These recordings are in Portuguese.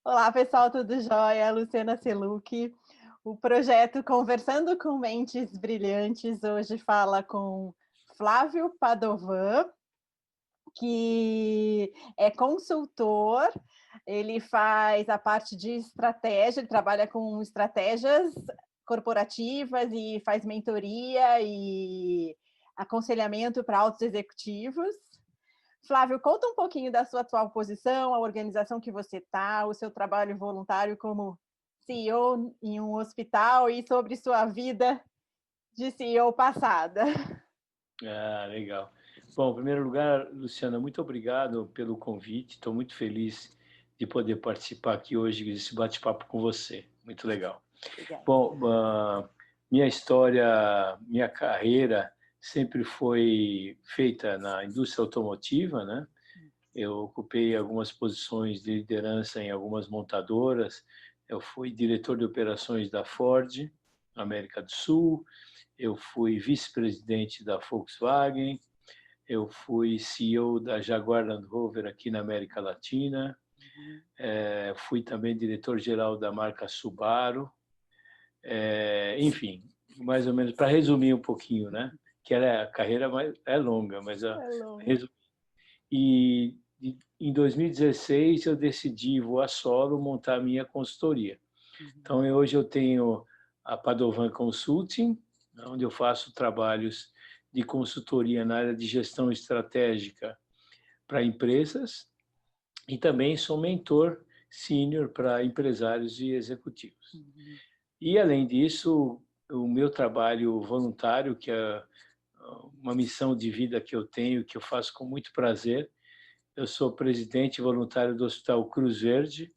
Olá, pessoal, tudo jóia? Luciana Seluc. O projeto Conversando com Mentes Brilhantes hoje fala com Flávio Padovan, que é consultor, ele faz a parte de estratégia, ele trabalha com estratégias corporativas e faz mentoria e aconselhamento para altos executivos. Flávio, conta um pouquinho da sua atual posição, a organização que você está, o seu trabalho voluntário como CEO em um hospital e sobre sua vida de CEO passada. Ah, legal. Bom, em primeiro lugar, Luciana, muito obrigado pelo convite. Estou muito feliz de poder participar aqui hoje desse bate-papo com você. Muito legal. Obrigada. Bom, minha história, minha carreira sempre foi feita na indústria automotiva, né? Eu ocupei algumas posições de liderança em algumas montadoras. Eu fui diretor de operações da Ford, América do Sul. Eu fui vice-presidente da Volkswagen. Eu fui CEO da Jaguar Land Rover aqui na América Latina. Fui também diretor-geral da marca Subaru. Enfim, mais ou menos, para resumir um pouquinho, né? Que a carreira é longa, mas É longo. resumir. E em 2016 eu decidi voar solo, montar a minha consultoria. Então hoje eu tenho a Padovan Consulting, onde eu faço trabalhos de consultoria na área de gestão estratégica para empresas e também sou mentor sênior para empresários e executivos. E além disso, o meu trabalho voluntário, que é uma missão de vida que eu tenho, que eu faço com muito prazer. Eu sou presidente voluntário do Hospital Cruz Verde.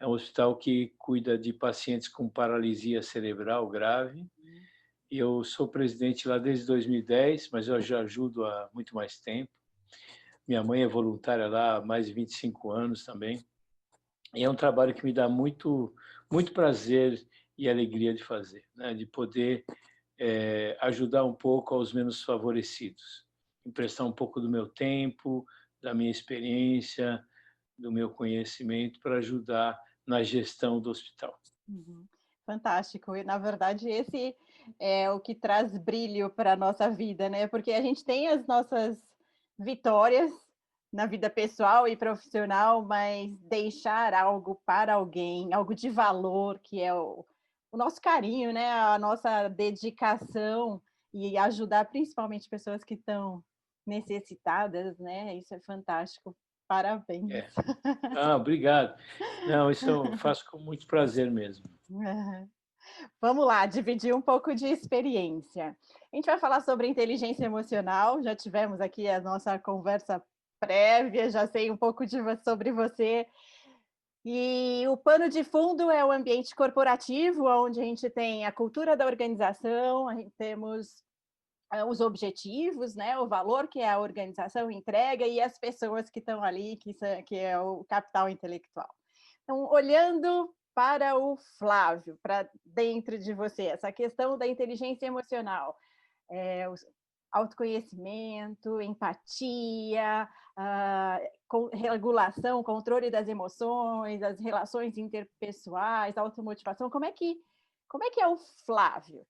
É um hospital que cuida de pacientes com paralisia cerebral grave. Eu sou presidente lá desde 2010, mas eu já ajudo há muito mais tempo. Minha mãe é voluntária lá há mais de 25 anos também. E é um trabalho que me dá muito prazer e alegria de fazer, né? De poder ajudar um pouco aos menos favorecidos, emprestar um pouco do meu tempo, da minha experiência, do meu conhecimento para ajudar na gestão do hospital. Fantástico. E, na verdade, esse é o que traz brilho para a nossa vida, né? Porque a gente tem as nossas vitórias na vida pessoal e profissional, mas deixar algo para alguém, algo de valor, que é o nosso carinho, né? A nossa dedicação e ajudar principalmente pessoas que estão necessitadas, né? Isso é fantástico. Parabéns. É. Ah, obrigado. Não, isso eu faço com muito prazer mesmo. Vamos lá, dividir um pouco de experiência. A gente vai falar sobre inteligência emocional, já tivemos aqui a nossa conversa prévia, já sei um pouco sobre você. E o pano de fundo é o ambiente corporativo, onde a gente tem a cultura da organização, a gente temos os objetivos, né, o valor que a organização entrega e as pessoas que estão ali, que é o capital intelectual. Então, olhando para o Flávio, para dentro de você, essa questão da inteligência emocional, o autoconhecimento, empatia, regulação, controle das emoções, as relações interpessoais, automotivação, como é que é o Flávio?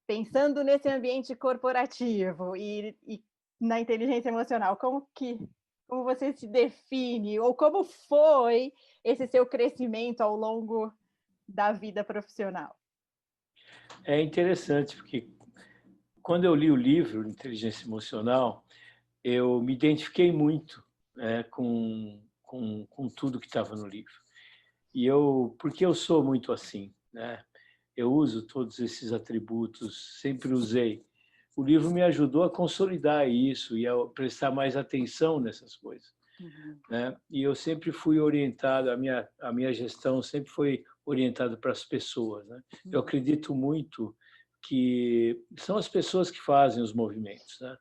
Pensando nesse ambiente corporativo e na inteligência emocional, como você se define ou como foi esse seu crescimento ao longo da vida profissional? É interessante, porque quando eu li o livro Inteligência Emocional, eu me identifiquei muito, né, com tudo que estava no livro. Porque eu sou muito assim, né? Eu uso todos esses atributos, sempre usei. O livro me ajudou a consolidar isso e a prestar mais atenção nessas coisas, né? E eu sempre fui orientado, a minha gestão sempre foi orientada para as pessoas, né? Eu acredito muito que são as pessoas que fazem os movimentos, né?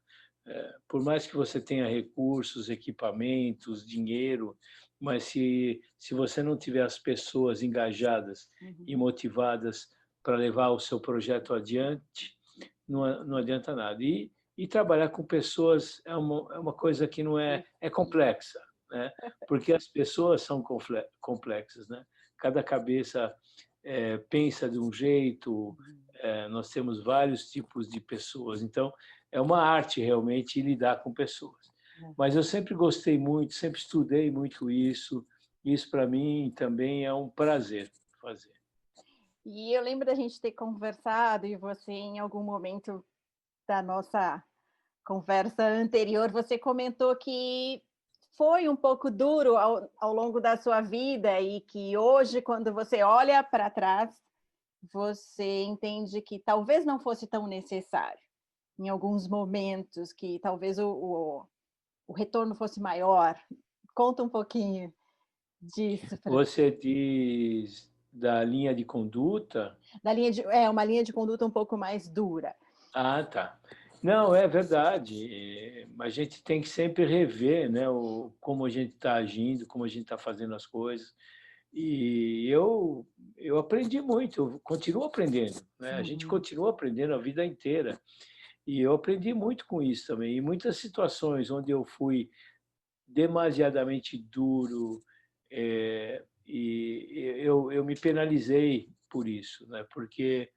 Por mais que você tenha recursos, equipamentos, dinheiro, mas se você não tiver as pessoas engajadas e motivadas para levar o seu projeto adiante, não adianta nada. E trabalhar com pessoas é uma coisa que não é complexa, né? Porque as pessoas são complexas, né? cada cabeça pensa de um jeito, nós temos vários tipos de pessoas, então é uma arte realmente lidar com pessoas. Mas eu sempre gostei muito, sempre estudei muito isso para mim também é um prazer fazer. E eu lembro da gente ter conversado e você, em algum momento da nossa conversa anterior, você comentou que foi um pouco duro ao longo da sua vida e que hoje, quando você olha para trás, você entende que talvez não fosse tão necessário, em alguns momentos, que talvez o retorno fosse maior. Conta um pouquinho disso para Você diz da linha de conduta? da linha de uma linha de conduta um pouco mais dura. Ah, tá. Não, é verdade. A gente tem que sempre rever, né, como a gente está agindo, como a gente está fazendo as coisas. E eu aprendi muito, eu continuo aprendendo, né? A gente Uhum, continua aprendendo a vida inteira. E eu aprendi muito com isso também. Em muitas situações onde eu fui demasiadamente duro, e eu me penalizei por isso, né? Porque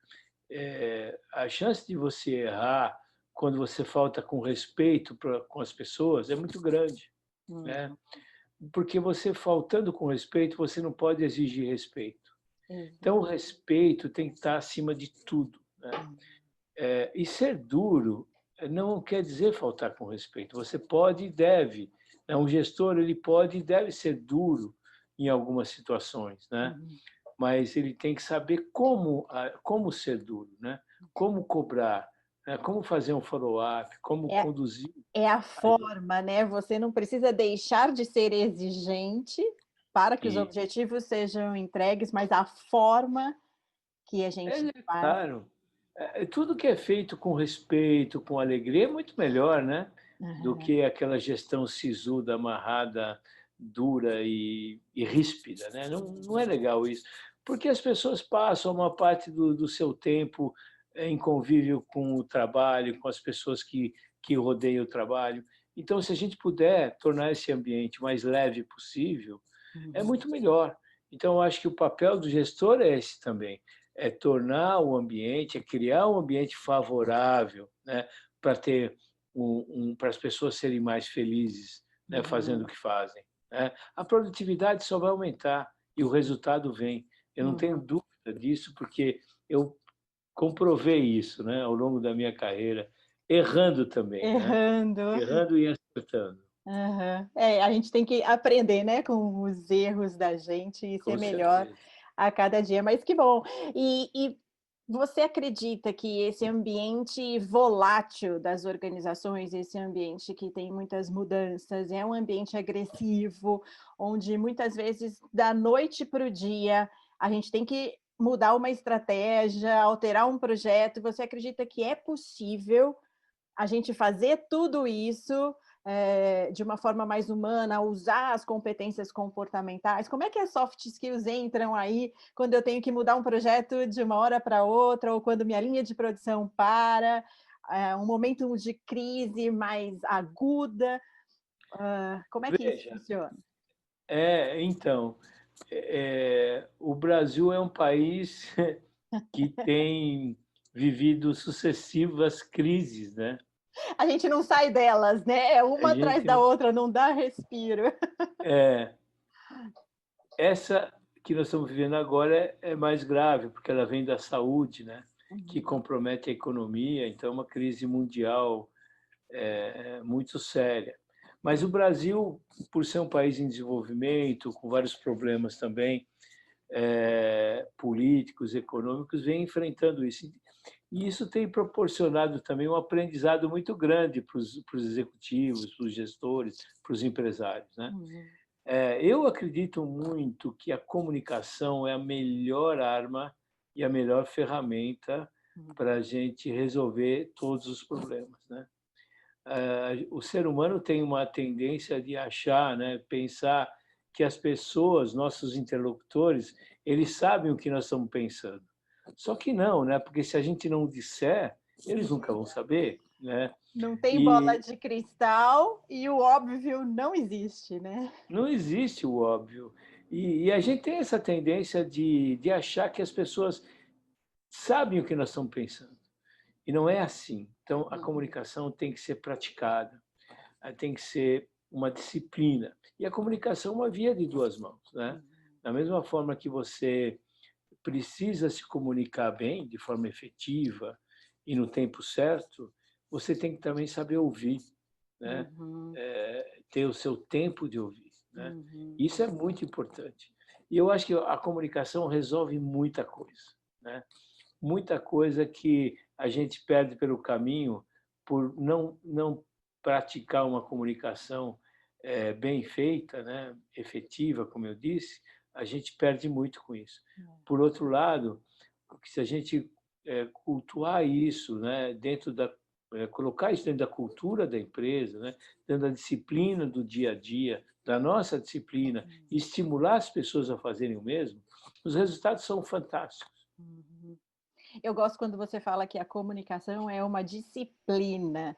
a chance de você errar quando você falta com respeito com as pessoas é muito grande, né? uhum, Porque você faltando com respeito, você não pode exigir respeito. Então, o exato. respeito tem que estar acima de tudo, né? E ser duro não quer dizer faltar com respeito. Você pode e deve, né? Um gestor ele pode e deve ser duro em algumas situações, né? Uhum. Mas ele tem que saber como ser duro, né? Como cobrar, né? Como fazer um follow-up, como É conduzir. é a forma, né, você não precisa deixar de ser exigente para que os E objetivos sejam entregues, mas a forma que a é gente faz. claro, tudo que é feito com respeito, com alegria, é muito melhor, né? Do Aham. que aquela gestão sisuda, amarrada, dura e ríspida, né? Não é legal isso, porque as pessoas passam uma parte do seu tempo em convívio com o trabalho, com as pessoas que rodeiam o trabalho. Então, se a gente puder tornar esse ambiente mais leve possível, é Uhum. muito melhor. Então, eu acho que o papel do gestor é esse também, é tornar o ambiente, é criar um ambiente favorável, né, para ter para as pessoas serem mais felizes, né, fazendo Uhum. o que fazem, né? A produtividade só vai aumentar e o resultado vem. Eu não tenho Uhum. dúvida disso, porque eu comprovei isso, né, ao longo da minha carreira, errando também, né? Errando. Errando e acertando, Aham. É, a gente tem que aprender, né, com os erros da gente e ser com melhor certeza. a cada dia, mas que bom. E você acredita que esse ambiente volátil das organizações, esse ambiente que tem muitas mudanças, é um ambiente agressivo, onde muitas vezes, da noite para o dia, a gente tem que mudar uma estratégia, alterar um projeto. Você acredita que é possível a gente fazer tudo isso, de uma forma mais humana, usar as competências comportamentais? Como é que as soft skills entram aí, quando eu tenho que mudar um projeto de uma hora para outra, ou quando minha linha de produção para, um momento de crise mais aguda, como é que isso Veja, funciona? então, o Brasil é um país que tem vivido sucessivas crises, né? A gente não sai delas, né, é A uma atrás gente da outra, não dá respiro. é, essa que nós estamos vivendo agora é mais grave, porque ela vem da saúde, né? Que Uhum, compromete a economia, então é uma crise mundial muito séria. Mas o Brasil, por ser um país em desenvolvimento, com vários problemas também, políticos, econômicos, vem enfrentando isso. E isso tem proporcionado também um aprendizado muito grande para os executivos, para os gestores, para os empresários, né? uhum, Eu acredito muito que a comunicação é a melhor arma e a melhor ferramenta uhum, para a gente resolver todos os problemas, né? O ser humano tem uma tendência de achar, né, pensar que as pessoas, nossos interlocutores, eles sabem o que nós estamos pensando. Só que não, né? Porque se a gente não disser, eles nunca vão saber, né? não tem bola E de cristal e o óbvio não existe, né. não existe o óbvio. E a gente tem essa tendência de achar que as pessoas sabem o que nós estamos pensando. E não é assim. Então, a Uhum, comunicação tem que ser praticada, tem que ser uma disciplina. E a comunicação é uma via de duas mãos, né? uhum, Da mesma forma que você precisa se comunicar bem, de forma efetiva e no tempo certo, você tem que também saber ouvir, né? uhum, Ter o seu tempo de ouvir, né? uhum. Isso é muito importante. E eu acho que a comunicação resolve muita coisa, né? Muita coisa que a gente perde pelo caminho por não praticar uma comunicação bem feita, né? Efetiva, como eu disse, a gente perde muito com isso. Por outro lado, se a gente cultuar isso, né? Colocar isso dentro da cultura da empresa, né? Dentro da disciplina do dia a dia, da nossa disciplina, e estimular as pessoas a fazerem o mesmo, os resultados são fantásticos. Uhum. Eu gosto quando você fala que a comunicação é uma disciplina.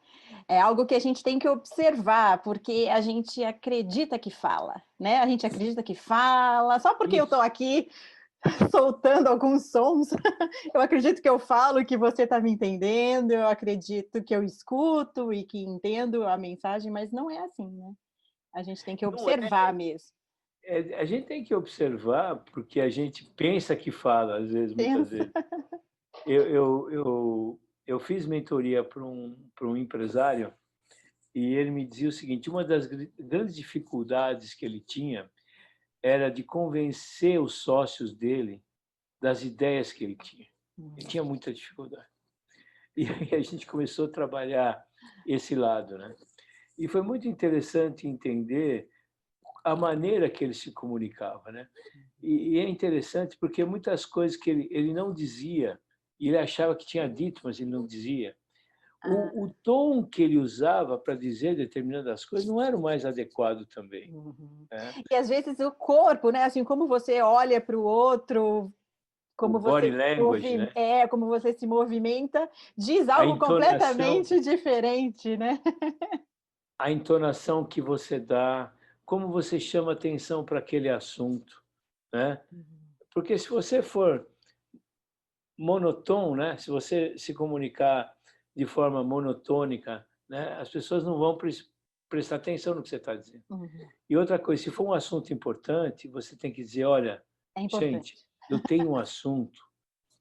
É algo que a gente tem que observar, porque a gente acredita que fala, né? A gente acredita que fala, só porque eu estou Isso. aqui soltando alguns sons, eu acredito que eu falo que você está me entendendo, eu acredito que eu escuto e que entendo a mensagem, mas não é assim, né? A gente tem que Não é, observar mesmo. a gente tem que observar, porque a gente pensa que fala, às vezes, muitas Pensa. vezes. Eu fiz mentoria para um empresário e ele me dizia o seguinte: uma das grandes dificuldades que ele tinha era de convencer os sócios dele das ideias que ele tinha. Ele tinha muita dificuldade. E aí a gente começou a trabalhar esse lado, né? E foi muito interessante entender a maneira que ele se comunicava, né? E é interessante porque muitas coisas que ele não dizia, e ele achava que tinha dito, mas ele não dizia. O tom que ele usava para dizer determinadas coisas não era o mais adequado também, Uhum. né? E às vezes o corpo, né? Assim, como você olha para o outro, O como body você language, né? como você se movimenta, diz A algo entonação, completamente diferente, né? a entonação que você dá, como você chama atenção para aquele assunto, né? Uhum. Porque se você for monotônico, né? Se você se comunicar de forma monotônica, né? As pessoas não vão prestar atenção no que você está dizendo. Uhum. E outra coisa, se for um assunto importante, você tem que dizer, olha, É gente, importante. eu tenho um assunto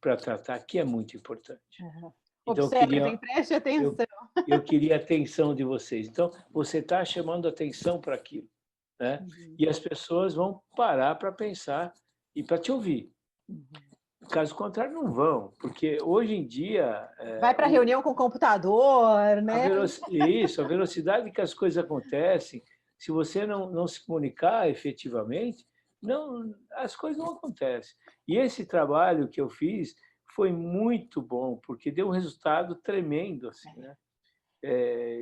para tratar que é muito importante. Uhum. Então Observem, preste eu, atenção. eu queria a atenção de vocês. Então você está chamando atenção para aquilo, né? Uhum. E as pessoas vão parar para pensar e para te ouvir. Uhum. Caso contrário, não vão, porque hoje em dia Vai para a reunião com o computador, né? a velocidade que as coisas acontecem, se você não se comunicar efetivamente, não, as coisas não acontecem. E esse trabalho que eu fiz foi muito bom, porque deu um resultado tremendo, assim, né?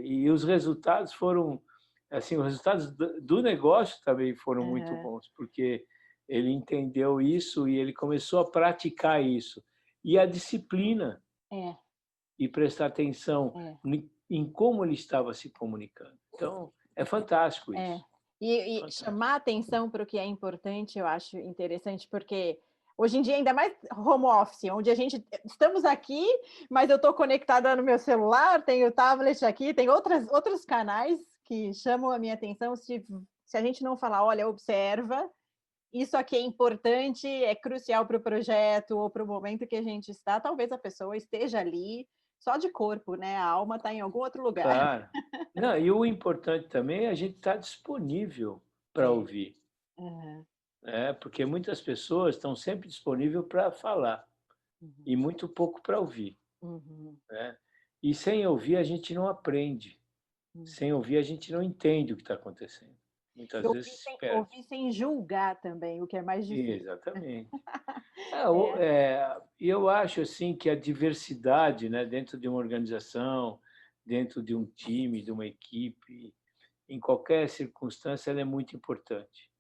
E os resultados foram, assim, os resultados do negócio também foram muito Uhum. bons, porque ele entendeu isso e ele começou a praticar isso. E a disciplina É, e prestar atenção é. em como ele estava se comunicando. Então, é fantástico É. isso. E Fantástico. chamar atenção para o que é importante, eu acho interessante, porque hoje em dia, ainda mais home office, onde a gente estamos aqui, mas eu estou conectada no meu celular, tenho o tablet aqui, tem outros canais que chamam a minha atenção. Se a gente não falar, olha, observa, isso aqui é importante, é crucial para o projeto ou para o momento que a gente está, talvez a pessoa esteja ali só de corpo, né? A alma está em algum outro lugar. Claro. Não, e o importante também é a gente estar disponível para É. ouvir, Aham. né? Porque muitas pessoas estão sempre disponíveis para falar e Uhum. muito pouco para ouvir, Uhum. né? E sem ouvir a gente não aprende, sem Uhum. ouvir a gente não entende o que está acontecendo. E Muitas vezes se perde. ouvir sem julgar também, o que é mais difícil. Exatamente. É. E eu acho assim que a diversidade, né, dentro de uma organização, dentro de um time, de uma equipe, em qualquer circunstância, ela é muito importante.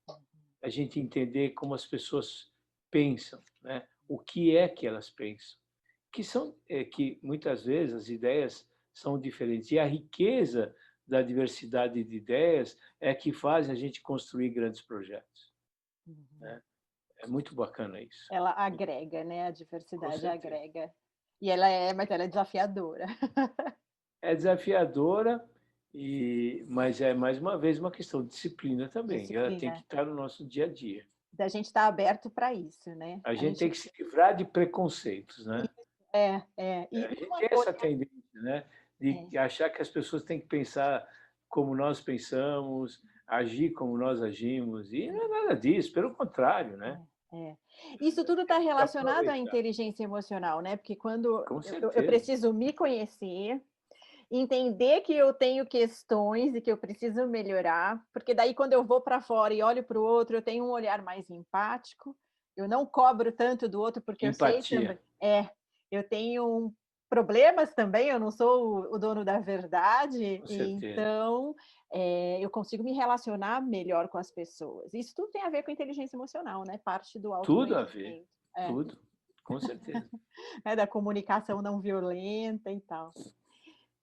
A gente entender como as pessoas pensam, né? O que é que elas pensam, que muitas vezes as ideias são diferentes e a riqueza da diversidade de ideias é que faz a gente construir grandes projetos. Uhum. né? É muito bacana isso. Ela agrega, né, a Com diversidade certeza. agrega. Mas ela é desafiadora. É desafiadora, mas é, mais uma vez, uma questão de disciplina também. Ela tem que Disciplina, estar no nosso dia a dia. da gente estar aberto para isso, né. A A gente tem gente que se livrar de preconceitos, né? isso, e A gente não tem essa apoiar tendência, né, é, de achar que as pessoas têm que pensar como nós pensamos, agir como nós agimos, e não é nada disso, pelo contrário, né? é. Isso tudo está Tem que relacionado à aproveitar. inteligência emocional, né, porque quando Com eu certeza. preciso me conhecer, entender que eu tenho questões e que eu preciso melhorar, porque daí quando eu vou para fora e olho para o outro, eu tenho um olhar mais empático, eu não cobro tanto do outro, porque eu sei Empatia, também eu tenho problemas também, eu não sou o dono da verdade, com certeza. então, eu consigo me relacionar melhor com as pessoas. Isso tudo tem a ver com inteligência emocional, né, parte do Tudo a ver, autoconhecimento. É, tudo, com certeza. da comunicação não violenta e tal.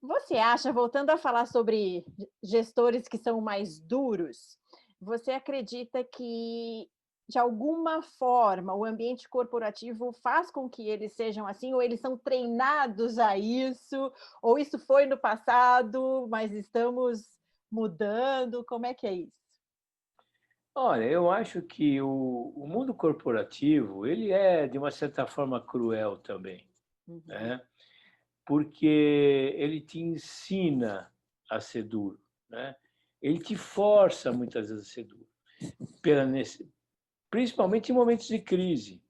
Você acha, voltando a falar sobre gestores que são mais duros, você acredita que, de alguma forma, o ambiente corporativo faz com que eles sejam assim, ou eles são treinados a isso, ou isso foi no passado, mas estamos mudando? Como é que é isso? Olha, eu acho que o mundo corporativo, ele é, de uma certa forma, cruel também, Uhum, né? Porque ele te ensina a ser duro, né? Ele te força muitas vezes a ser duro, principalmente em momentos de crise,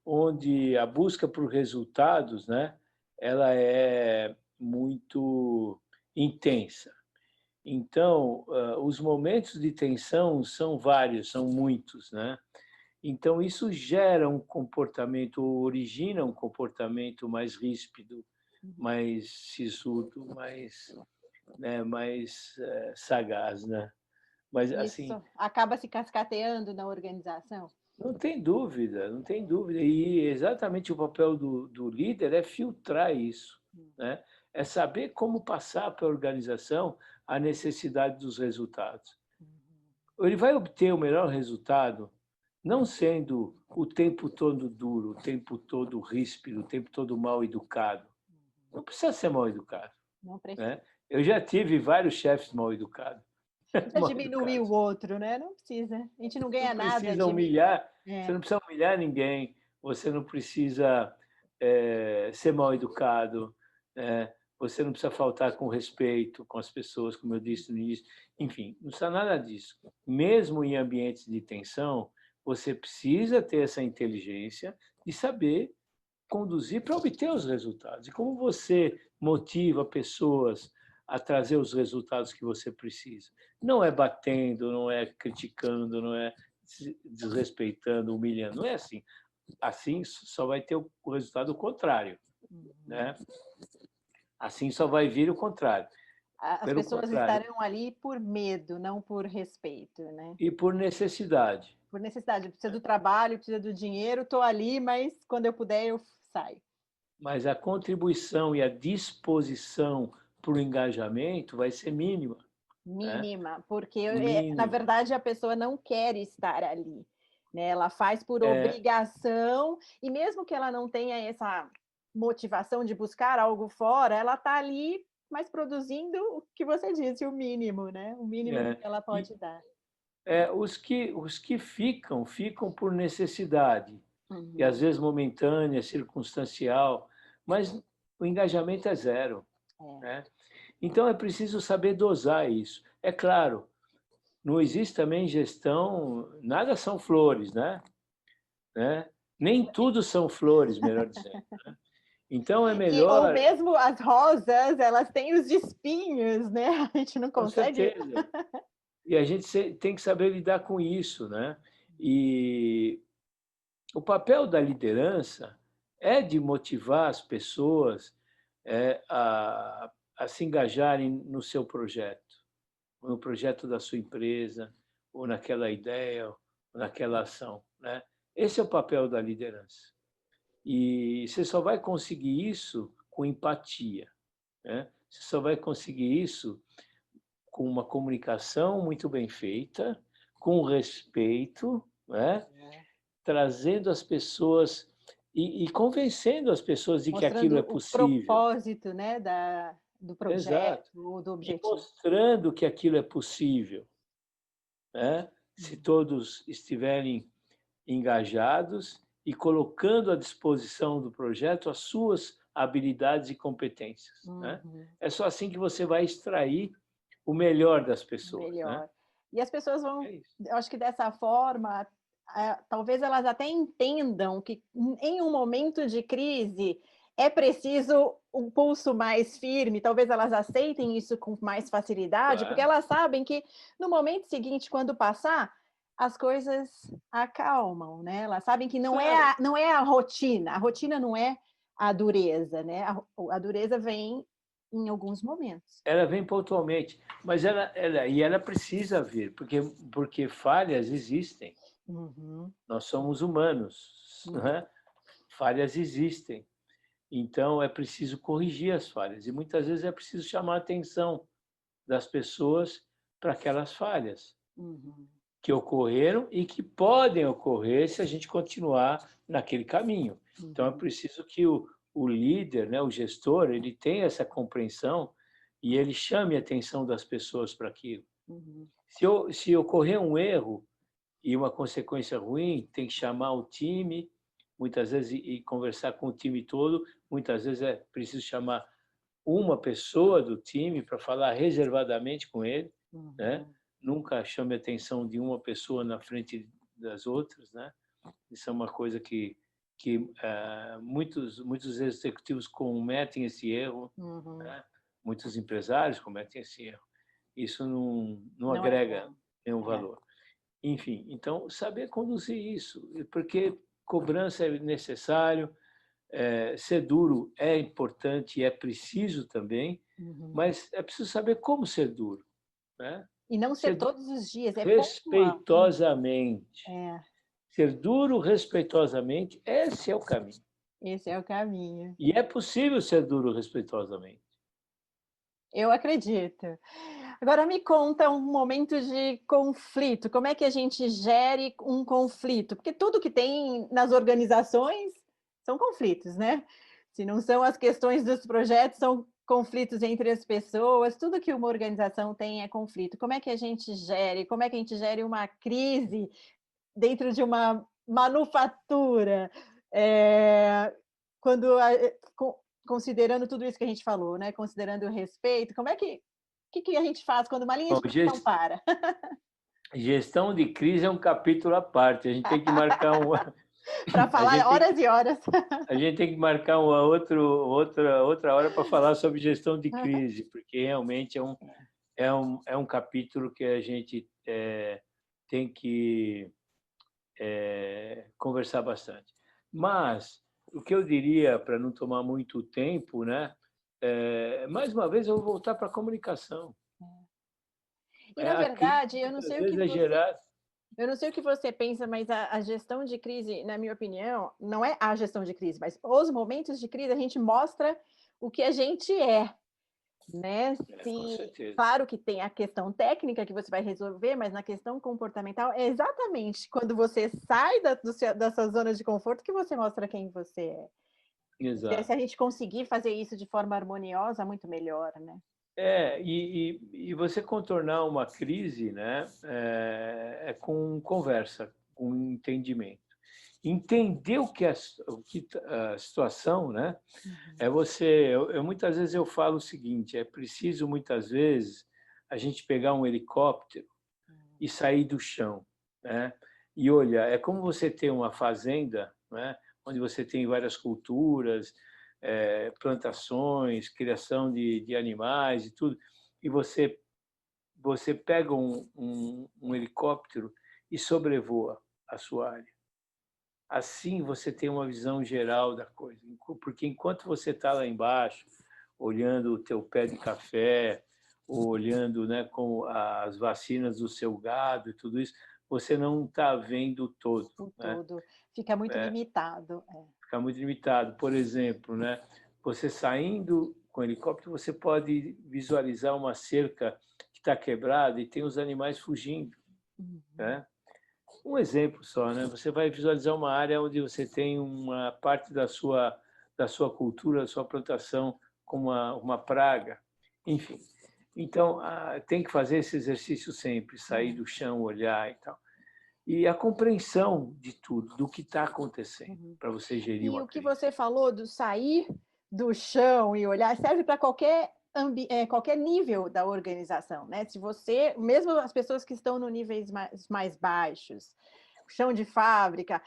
onde a busca por resultados, né, ela é muito intensa. Então, os momentos de tensão são vários, são muitos, né? Então, isso gera um comportamento, origina um comportamento mais ríspido, uhum. mais sisudo, mais sagaz, né? Mas, assim, Isso acaba se cascateando na organização? não tem dúvida, não tem dúvida. E exatamente o papel do líder é filtrar isso, Uhum, né? É saber como passar para a organização a necessidade dos resultados. uhum, Ele vai obter o melhor resultado não sendo o tempo todo duro, o tempo todo ríspido, o tempo todo mal educado. uhum. Não precisa ser mal educado, Não né? precisa. Eu já tive vários chefes mal educados, Precisa mal diminuir o educados. outro, né, não precisa. A gente não Não ganha nada precisa humilhar, você é. não precisa humilhar ninguém, você não precisa ser mal educado, né? Você não precisa faltar com respeito com as pessoas, como eu disse no início. Enfim, não precisa nada disso. Mesmo em ambientes de tensão, você precisa ter essa inteligência de saber conduzir para obter os resultados. E como você motiva pessoas a trazer os resultados que você precisa? Não é batendo, não é criticando, não é desrespeitando, humilhando, não é assim. Assim só vai ter o resultado contrário, Uhum. né? Assim só vai vir o contrário. A as Pelo pessoas contrário, estarão ali por medo, não por respeito, né. e por necessidade. Por necessidade, precisa do trabalho, precisa do dinheiro, estou ali, mas quando eu puder eu saio. Mas a contribuição e a disposição para o engajamento vai ser mínima, né? Mínima, porque, na Mínima. verdade a pessoa não quer estar ali, né, ela faz por É, obrigação, e mesmo que ela não tenha essa motivação de buscar algo fora, ela está ali, mas produzindo o que você disse, o mínimo, né, o mínimo do é. que ela E pode dar. os que ficam, ficam por necessidade, e às Uhum, vezes momentânea, circunstancial, mas o engajamento é zero, é. né? Então é preciso saber dosar isso. É claro, não existe também gestão, nada são flores, né? Nem tudo são flores, melhor dizendo. Então é Ou melhor, mesmo as rosas, elas têm os espinhos, né, a gente não com consegue certeza. E a gente tem que saber lidar com isso, né? E o papel da liderança é de motivar as pessoas a se engajarem no seu projeto, no projeto da sua empresa, ou naquela ideia, ou naquela ação, né? Esse é o papel da liderança. E você só vai conseguir isso com empatia, né? Você só vai conseguir isso com uma comunicação muito bem feita, com respeito, né? Trazendo as pessoas e convencendo as pessoas de que aquilo Mostrando é o possível. propósito, né, do projeto, Exato. do E objetivo. mostrando que aquilo é possível, né? Se Uhum. todos estiverem engajados e colocando à disposição do projeto as suas habilidades e competências, né? Uhum. É só assim que você vai extrair o melhor das pessoas, né? Melhor. E as pessoas vão, É isso. eu acho que dessa forma, talvez elas até entendam que em um momento de crise é preciso um pulso mais firme, talvez elas aceitem isso com mais facilidade, porque Claro, elas sabem que no momento seguinte, quando passar, as coisas acalmam, né? Elas sabem que claro. não é a rotina não é a dureza, né? A dureza vem em alguns momentos. Ela vem pontualmente, mas ela precisa vir, porque falhas existem. Uhum, Nós somos humanos, uhum, né? Falhas existem. Então é preciso corrigir as falhas e muitas vezes é preciso chamar a atenção das pessoas para aquelas falhas uhum. que ocorreram e que podem ocorrer se a gente continuar naquele caminho. Então é Uhum, preciso que o líder, né, o gestor, ele tenha essa compreensão e ele chame a atenção das pessoas para aquilo. uhum, Se ocorrer um erro e uma consequência ruim, tem que chamar o time, muitas vezes, e conversar com o time todo. Muitas vezes é preciso chamar uma pessoa do time para falar reservadamente com ele, né? uhum. Nunca chame a atenção de uma pessoa na frente das outras, né? Isso é uma coisa que muitos executivos cometem esse erro, Uhum. né? Muitos empresários cometem esse erro. Isso não Não é agrega bom. nenhum É. valor. Enfim, então saber conduzir isso, porque cobrança é necessário, ser duro é importante e é preciso também, Uhum. mas é preciso saber como ser duro, né? E não Ser ser duro todos os dias, é pontual. respeitosamente. É, Ser duro respeitosamente, esse é o caminho. esse é o caminho. E é possível ser duro respeitosamente. Eu acredito. Agora me conta um momento de conflito, como é que a gente gere um conflito? Porque tudo que tem nas organizações são conflitos, né? Se não são as questões dos projetos, são conflitos entre as pessoas, tudo que uma organização tem é conflito. Como é que a gente gere? Como é que a gente gere uma crise dentro de uma manufatura? Eh, quando considerando tudo isso que a gente falou, né, considerando o respeito, como é que a gente faz quando uma linha Bom, de produção para? gestão de crise é um capítulo à parte. A gente tem que marcar um, Para a falar gente tem, horas e horas. a gente tem que marcar outra hora para falar sobre gestão de crise, porque realmente é um capítulo que a gente tem que conversar bastante. Mas o que eu diria, para não tomar muito tempo, né? Mais uma vez, eu vou voltar para a comunicação. E na A crise, verdade, muitas vezes, é gerar. eu não sei o que você pensa, mas a gestão de crise, na minha opinião, não é a gestão de crise, mas os momentos de crise a gente mostra o que a gente é. Né, Com se certeza. claro que tem a questão técnica que você vai resolver, mas na questão comportamental é exatamente quando você sai da sua zona de conforto que você mostra quem você é. Se Exato. a gente conseguir fazer isso de forma harmoniosa, muito melhor, né. E você contornar uma crise, né, com conversa, com entendimento. Entender a situação, né, Uhum, é você. Muitas vezes eu falo o seguinte: é preciso muitas vezes a gente pegar um helicóptero e sair do chão, né, e olhar. É como você ter uma fazenda, né, onde você tem várias culturas, plantações, criação de animais e tudo, e você pega um helicóptero e sobrevoa a sua área. Assim você tem uma visão geral da coisa, porque enquanto você está lá embaixo, olhando o teu pé de café, ou olhando, né, com as vacinas do seu gado e tudo isso, você não está vendo o todo, o né? todo fica muito É, limitado. fica muito limitado. Por exemplo, né, você saindo com o helicóptero, você pode visualizar uma cerca que está quebrada e tem os animais fugindo, Uhum, né? um exemplo só, né? Você vai visualizar uma área onde você tem uma parte da sua cultura, da sua plantação com uma praga, enfim. Então, tem que fazer esse exercício sempre, sair do chão, olhar e tal. E a compreensão de tudo, do que está acontecendo, Uhum. para você gerir E uma o que crise. você falou do sair do chão e olhar serve para qualquer qualquer nível da organização, né? Se você, mesmo as pessoas que estão no níveis mais baixos, chão de fábrica,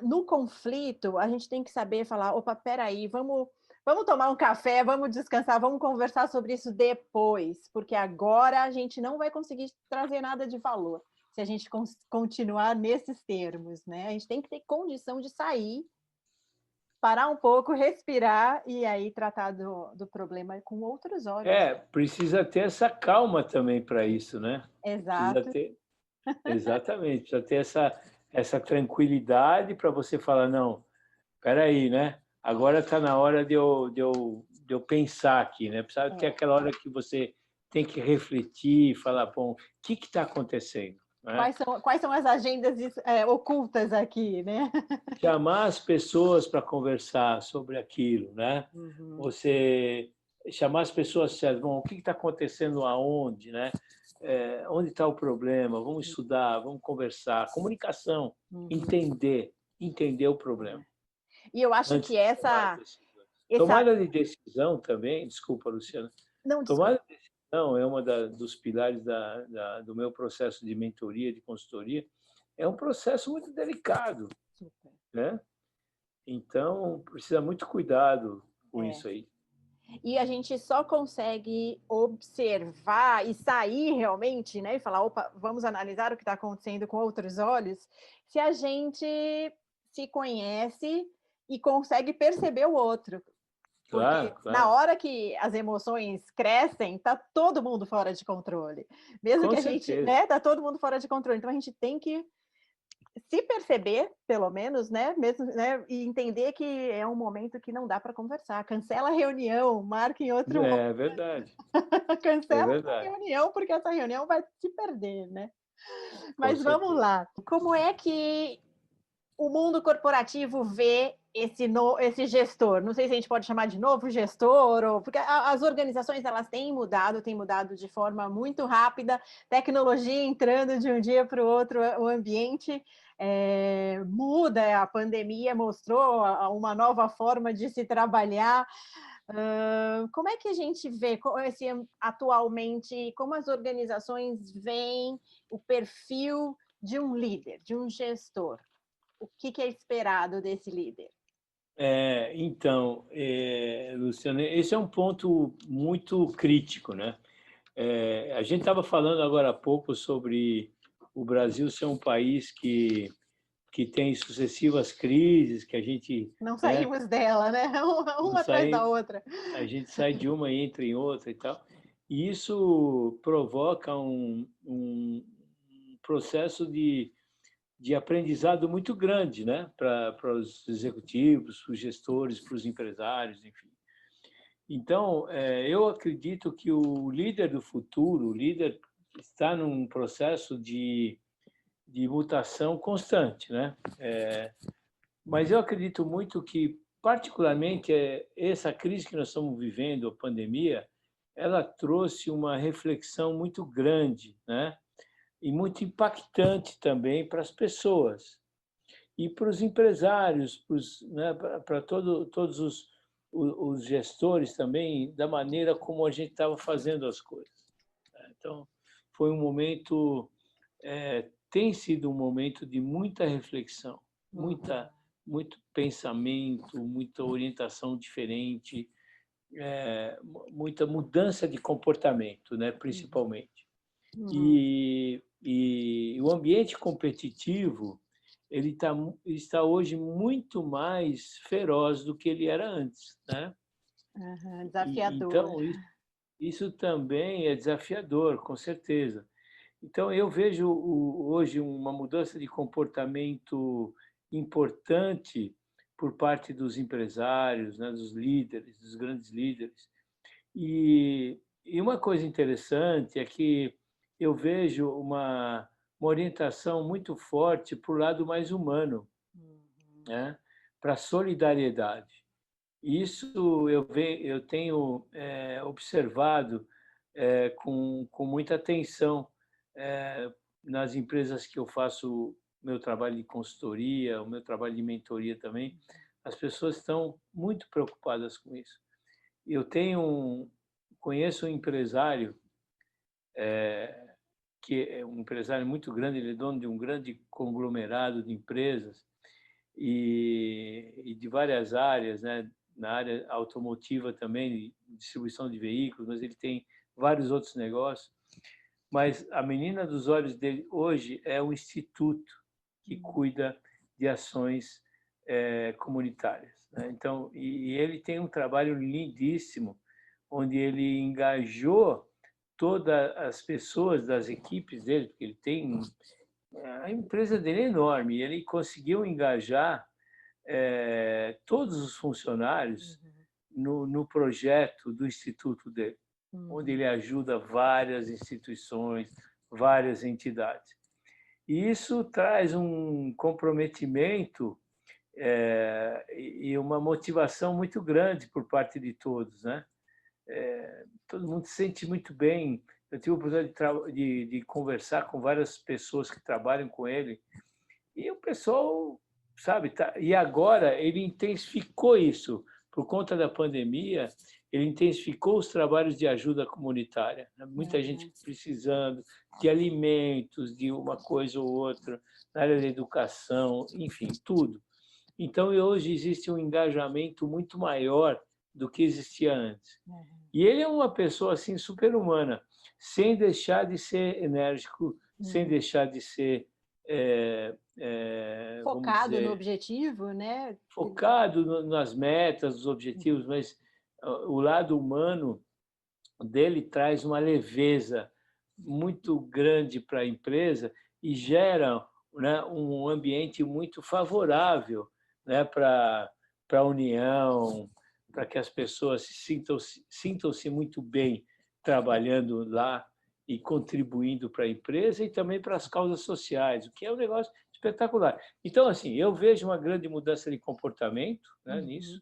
no conflito, a gente tem que saber falar, opa, peraí, vamos tomar um café, vamos descansar, vamos conversar sobre isso depois, porque agora a gente não vai conseguir trazer nada de valor se a gente continuar nesses termos, né? A gente tem que ter condição de sair, parar um pouco, respirar e aí tratar do problema com outros olhos. Precisa ter essa calma também para isso, né? Precisa Exato. ter, exatamente, precisa ter essa tranquilidade para você falar, não, espera aí, né? Agora está na hora de eu pensar aqui, né? Precisa ter É. aquela hora que você tem que refletir, falar, bom, o que está acontecendo? Né? Quais são as agendas ocultas aqui, né? Chamar as pessoas para conversar sobre aquilo, né? Uhum. Você chamar as pessoas certas, bom, o que está acontecendo aonde, né? Onde está o problema? Vamos estudar, vamos conversar. Comunicação, Uhum. entender o problema E eu acho antes que de tomar a decisão. essa, Tomada de decisão também, desculpa, Luciana, não, tomada desculpa. de decisão é uma dos pilares do meu processo de mentoria, de consultoria. É um processo muito delicado, Super. né? Então, precisa muito cuidado com É. isso aí. E a gente só consegue observar e sair realmente, né? E falar, opa, vamos analisar o que está acontecendo com outros olhos, se a gente se conhece e consegue perceber o outro. Claro, Porque na claro. hora que as emoções crescem, tá todo mundo fora de controle. Mesmo Com que a gente, certeza. né, tá todo mundo fora de controle. Então a gente tem que se perceber, pelo menos, né, mesmo, né, e entender que é um momento que não dá para conversar. Cancela a reunião, marca em outro momento. É verdade, é Cancela essa verdade, reunião, porque essa reunião vai se perder, né? com Mas vamos certeza. lá. Como é que o mundo corporativo vê esse gestor? Não sei se a gente pode chamar de novo gestor, ou porque as organizações elas têm mudado de forma muito rápida, tecnologia entrando de um dia para o outro, o ambiente muda, a pandemia mostrou uma nova forma de se trabalhar. Como é que a gente vê atualmente, como as organizações veem o perfil de um líder, de um gestor? O que é esperado desse líder? Então, Luciano, esse é um ponto muito crítico, né? A gente estava falando agora há pouco sobre o Brasil ser um país que tem sucessivas crises, que a gente, Não né, saímos dela, né? não Uma atrás da sai, outra. a gente sai de uma e entra em outra e tal. E isso provoca um processo de aprendizado muito grande, né, para os executivos, para os gestores, para os empresários, enfim. Então, eu acredito que o líder do futuro, o líder está num processo de mutação constante, né? Mas eu acredito muito que, particularmente, essa crise que nós estamos vivendo, a pandemia, ela trouxe uma reflexão muito grande, né? E muito impactante também para as pessoas e para os empresários, né, para todos os gestores também, da maneira como a gente estava fazendo as coisas. Então, foi um momento, tem sido um momento de muita reflexão, muito pensamento, muita orientação diferente, muita mudança de comportamento, né, principalmente. Uhum. E o ambiente competitivo ele está hoje muito mais feroz do que ele era antes, né? Uhum. E, Desafiador. então isso também é desafiador, com certeza. Então eu vejo hoje uma mudança de comportamento importante por parte dos empresários, né, dos líderes, dos grandes líderes. E uma coisa interessante é que eu vejo uma orientação muito forte para o lado mais humano, Uhum. né? Para a solidariedade. Isso eu tenho observado com muita atenção nas empresas que eu faço meu trabalho de consultoria, o meu trabalho de mentoria também. As pessoas estão muito preocupadas com isso. Eu conheço um empresário que é um empresário muito grande, ele é dono de um grande conglomerado de empresas e de várias áreas, né? Na área automotiva também, distribuição de veículos, mas ele tem vários outros negócios. Mas a menina dos olhos dele hoje é um instituto que cuida de ações comunitárias, né? Então, e ele tem um trabalho lindíssimo, onde ele engajou todas as pessoas das equipes dele, porque ele tem a empresa dele é enorme, e ele conseguiu engajar todos os funcionários Uhum. no projeto do instituto dele, onde Uhum. ele ajuda várias instituições, várias entidades. E isso traz um comprometimento e uma motivação muito grande por parte de todos, né? Todo mundo se sente muito bem. Eu tive a oportunidade de conversar com várias pessoas que trabalham com ele, e o pessoal, sabe, e agora ele intensificou isso. Por conta da pandemia, ele intensificou os trabalhos de ajuda comunitária, né? Muita gente Uhum. precisando de alimentos, de uma coisa ou outra, na área da educação, enfim, tudo. Então, hoje existe um engajamento muito maior do que existia antes. Uhum. E ele é uma pessoa assim super-humana, sem deixar de ser enérgico, sem Uhum. deixar de ser, vamos Focado no dizer, objetivo, né? focado nas metas, nos objetivos, Uhum. mas o lado humano dele traz uma leveza muito grande para a empresa e gera, né, um ambiente muito favorável, né, para a união, para que as pessoas sintam-se muito bem trabalhando lá e contribuindo para a empresa e também para as causas sociais, o que é um negócio espetacular. Então, assim, eu vejo uma grande mudança de comportamento, né, Uhum. nisso,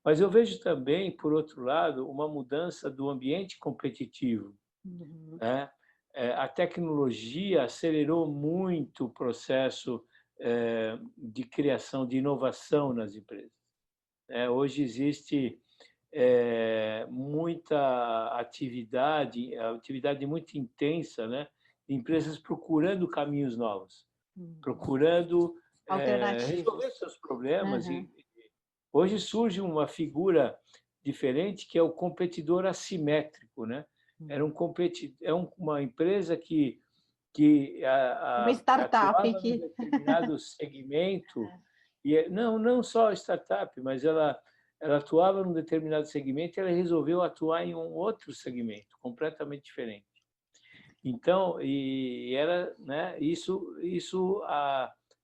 mas eu vejo também, por outro lado, uma mudança do ambiente competitivo, Uhum. né? A tecnologia acelerou muito o processo de criação, de inovação nas empresas. Hoje existe muita atividade muito intensa, né? De empresas procurando caminhos novos, Uhum. procurando resolver Alternativas. seus problemas. Uhum. Hoje surge uma figura diferente que é o competidor assimétrico, né? Uhum. Uma empresa que Uma startup atuava num que. determinado segmento, e não só startup, mas ela atuava num determinado segmento e ela resolveu atuar em um outro segmento, completamente diferente. Então, né, isso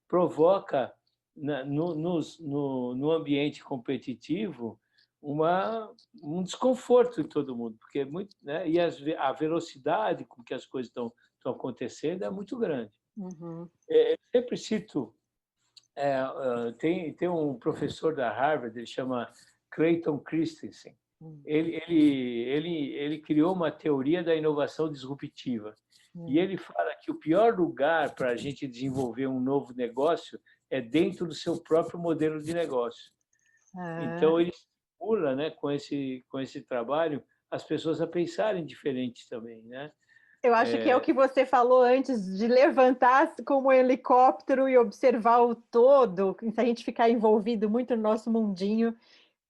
provoca no ambiente competitivo um desconforto em todo mundo, porque né, e a velocidade com que as coisas estão acontecendo é muito grande. Uhum. Eu sempre cito, tem um professor da Harvard, ele chama Clayton Christensen. Uhum. Ele criou uma teoria da inovação disruptiva. E Uhum. ele fala que o pior lugar para a gente desenvolver um novo negócio é dentro do seu próprio modelo de negócio. Ah, Então, ele estimula, né, com esse trabalho, as pessoas a pensarem diferente também, né? eu acho que é o que você falou antes de levantar como um helicóptero e observar o todo. Se a gente ficar envolvido muito no nosso mundinho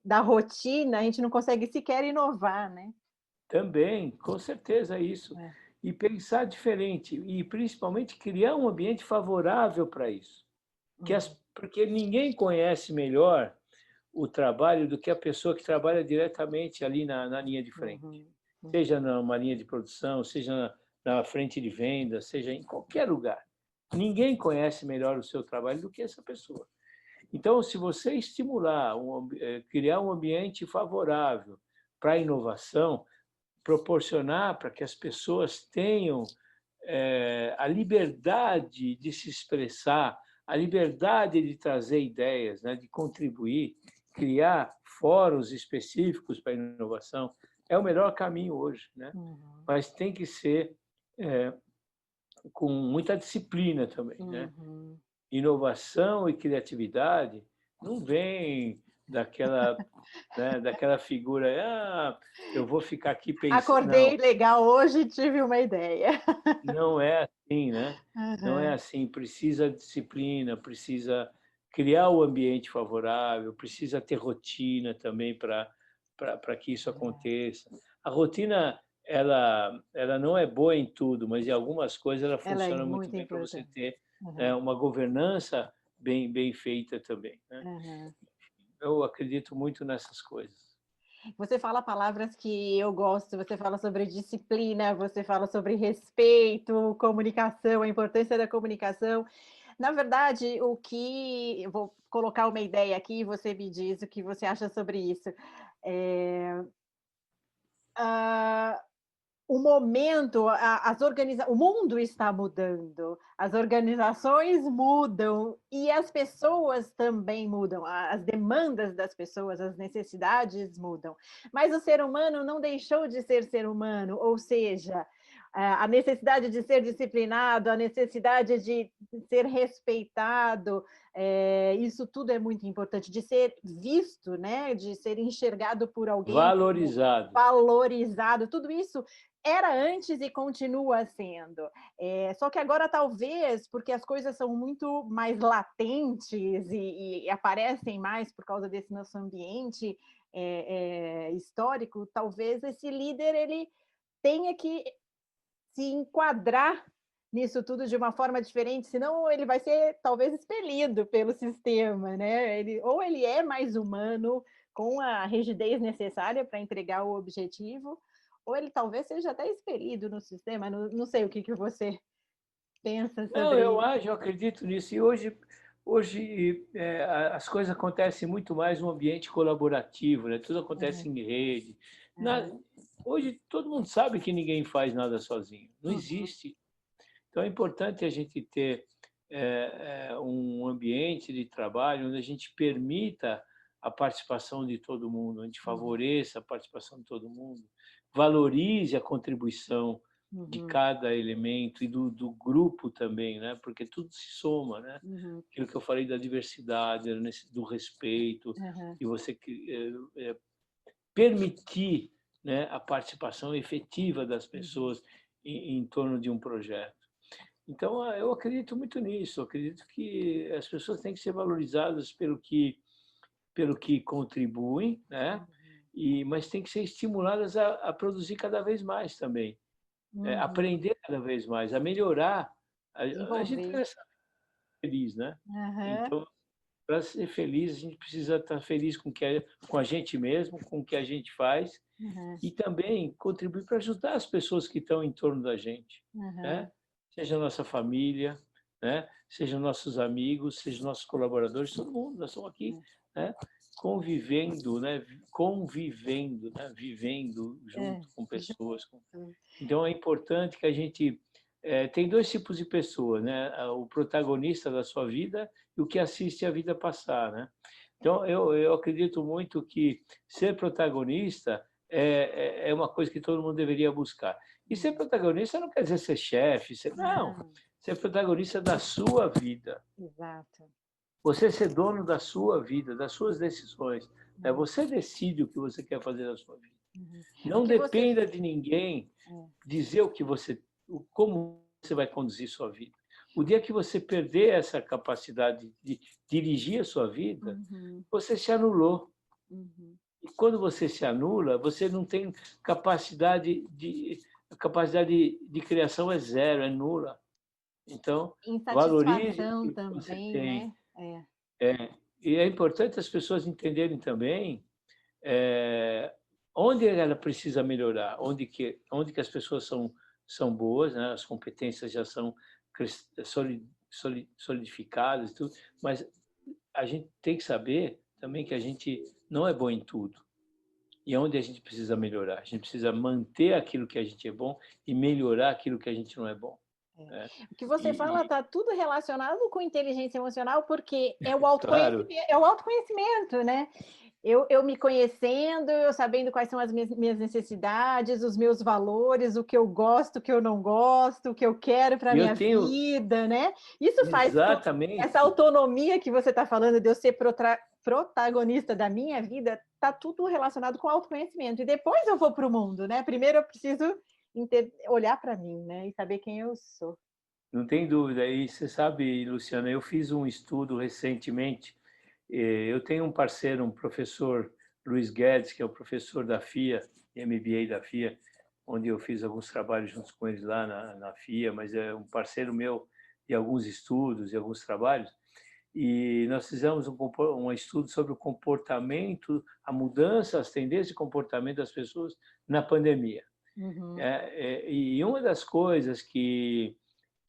da rotina, a gente não consegue sequer inovar, né? Também, com certeza é isso. É. E pensar diferente, e principalmente criar um ambiente favorável para isso. Uhum. Porque ninguém conhece melhor o trabalho do que a pessoa que trabalha diretamente ali na linha de frente. Uhum. Seja Uhum. numa linha de produção, seja na frente de venda, seja em qualquer lugar. Ninguém conhece melhor o seu trabalho do que essa pessoa. Então, se você estimular, criar um ambiente favorável para a inovação, proporcionar para que as pessoas tenham a liberdade de se expressar, a liberdade de trazer ideias, né, de contribuir, criar fóruns específicos para a inovação, é o melhor caminho hoje, né? Uhum. Mas tem que ser com muita disciplina também, né? Uhum. Inovação e criatividade não vem daquela, né, daquela figura, eu vou ficar aqui pensando. Acordei Não, legal hoje e tive uma ideia. não é assim, né? Não é Aham. assim. Precisa disciplina, precisa criar o ambiente favorável, precisa ter rotina também para que isso aconteça. A rotina ela não é boa em tudo, mas em algumas coisas ela Ela é funciona muito muito bem para você importante. ter, né, Aham, uma governança bem feita também, né? aham. Eu acredito muito nessas coisas. Você fala palavras que eu gosto, você fala sobre disciplina, você fala sobre respeito, comunicação, a importância da comunicação. Na verdade, o que eu vou colocar uma ideia aqui e você me diz o que você acha sobre isso. Eh, ah, o momento, o mundo está mudando, as organizações mudam e as pessoas também mudam, as demandas das pessoas, as necessidades mudam. Mas o ser humano não deixou de ser ser humano, ou seja, a necessidade de ser disciplinado, a necessidade de ser respeitado, isso tudo é muito importante, de ser visto, né? De ser enxergado por alguém como Valorizado. valorizado, tudo isso era antes e continua sendo. Só que agora, talvez, porque as coisas são muito mais latentes e aparecem mais por causa desse nosso ambiente histórico, talvez esse líder ele tenha que se enquadrar nisso tudo de uma forma diferente, senão ele vai ser talvez expelido pelo sistema, né? Ou ele é mais humano, com a rigidez necessária para entregar o objetivo, ou ele talvez seja até expelido no sistema. Não sei o que você pensa Não, sobre isso. eu acredito nisso. E hoje as coisas acontecem muito mais no ambiente colaborativo, né? Tudo acontece Aham, em rede. Na, aham, hoje todo mundo sabe que ninguém faz nada sozinho. Não uhum, existe. Então é importante a gente ter um ambiente de trabalho onde a gente permita a participação de todo mundo, onde uhum, favoreça a participação de todo mundo, valorize a contribuição de uhum, cada elemento e do grupo também, né? Porque tudo se soma, né? uhum, Aquilo que eu falei da diversidade, do respeito, aham, de você permitir, né, a participação efetiva das uhum, pessoas em torno de um projeto. Então, eu acredito muito nisso. Eu acredito que as pessoas têm que ser valorizadas pelo que contribuem, né? uhum, Mas têm que ser estimuladas a produzir cada vez mais também, uhum. aprender cada vez mais, a melhorar. A gente Desenvolver. está feliz, né? Aham, Então, para ser feliz, a gente precisa estar feliz com a gente mesmo, com o que a gente faz aham, e também contribuir para ajudar as pessoas que estão em torno da gente, aham, né? Seja a nossa família, né? Sejam nossos amigos, sejam nossos colaboradores, todo mundo, nós estamos aqui, né? Convivendo, né? Convivendo, né? Vivendo é, junto com junto. pessoas. Então é importante que a gente tem dois tipos de pessoa, né? O protagonista da sua vida e o que assiste a vida passar, né? Então eu acredito muito que ser protagonista é uma coisa que todo mundo deveria buscar. E ser Uhum. protagonista não quer dizer ser chefe, não. Não, Ser protagonista da sua vida. exato. Você ser dono da sua vida, das suas decisões. Né? Uhum, Você decide o que você quer fazer da sua vida. uhum. O Não que você dependa de ninguém é, dizer como você vai conduzir sua vida. O dia que você perder essa capacidade de dirigir a sua vida, uhum, você se anulou. uhum. E quando você se anula, você não tem capacidade de a capacidade de criação é zero, é nula. Então, valorize Insatisfação aquilo que você também, tem. né. É. E é importante as pessoas entenderem também onde ela precisa melhorar, onde que as pessoas são boas, né? As competências já são solidificadas e tudo, mas a gente tem que saber também que a gente não é bom em tudo. E onde a gente precisa melhorar? A gente precisa manter aquilo que a gente é bom e melhorar aquilo que a gente não é bom. né? O que você fala E, está tudo relacionado com inteligência emocional, porque claro, é o autoconhecimento, né? Eu me conhecendo, eu sabendo quais são as minhas necessidades, os meus valores, o que eu gosto, o que eu não gosto, o que eu quero para a e eu minha tenho vida, né? Isso faz com essa exatamente. autonomia que você está falando de eu ser protagonista da minha vida, está tudo relacionado com autoconhecimento. E depois eu vou para o mundo, né? Primeiro eu preciso olhar para mim, né? E saber quem eu sou. Não tem dúvida. E você sabe, Luciana, eu fiz um estudo recentemente. Eu tenho um parceiro, um professor, Luiz Guedes, que é o professor da FIA, MBA da FIA, onde eu fiz alguns trabalhos juntos com ele lá na FIA, mas é um parceiro meu de alguns estudos e alguns trabalhos. E nós fizemos um estudo sobre o comportamento, a mudança, as tendências de comportamento das pessoas na pandemia. Uhum, E uma das coisas que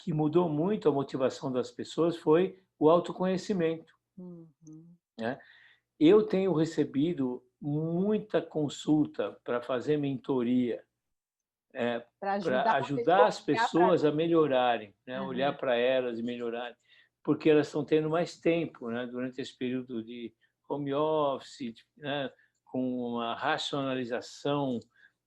mudou muito a motivação das pessoas foi o autoconhecimento, uhum. né? Eu tenho recebido muita consulta para fazer mentoria, Para para ajudar a ajudar pessoa as a olhar para. pessoas a melhorarem, né? Olhar Aham. para elas e melhorarem, porque elas estão tendo mais tempo, né? Durante esse período de home office, né? Com uma racionalização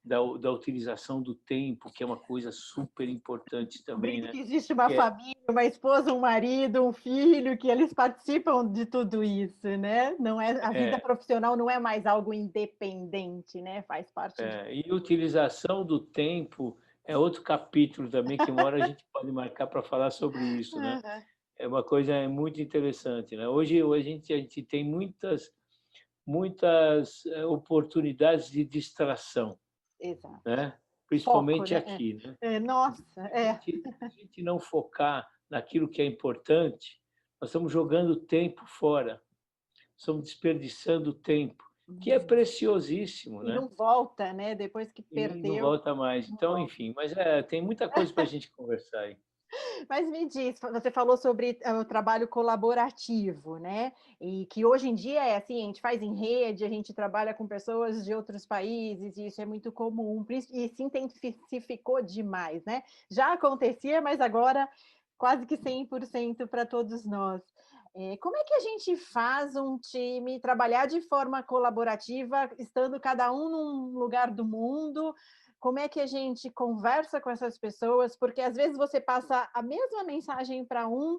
da utilização do tempo, que é uma coisa super importante também, Descobrindo né? que existe uma Que é, família, uma esposa, um marido, um filho, que eles participam de tudo isso, né? Não é, a vida é, profissional não é mais algo independente, né? Faz parte de. e utilização do tempo é outro capítulo também, que uma hora a gente pode marcar para falar sobre isso, né? Aham. É uma coisa muito interessante, né? Hoje a gente tem muitas oportunidades de distração, Exato. né? Foco, Principalmente né? aqui, né? Nossa, Se a gente não focar naquilo que é importante, nós estamos jogando tempo fora, estamos desperdiçando tempo, que é Uhum. preciosíssimo, E né? não volta, né? Depois que E não perdeu, volta mais. não Então, volta. enfim, mas tem muita coisa para a gente conversar aí. Mas me diz, você falou sobre o trabalho colaborativo, né? E que hoje em dia é assim, a gente faz em rede, a gente trabalha com pessoas de outros países, e isso é muito comum, e se intensificou demais, né? Já acontecia, mas agora quase que 100% para todos nós. Como é que a gente faz um time trabalhar de forma colaborativa, estando cada um num lugar do mundo? Como é que a gente conversa com essas pessoas? Porque às vezes você passa a mesma mensagem para um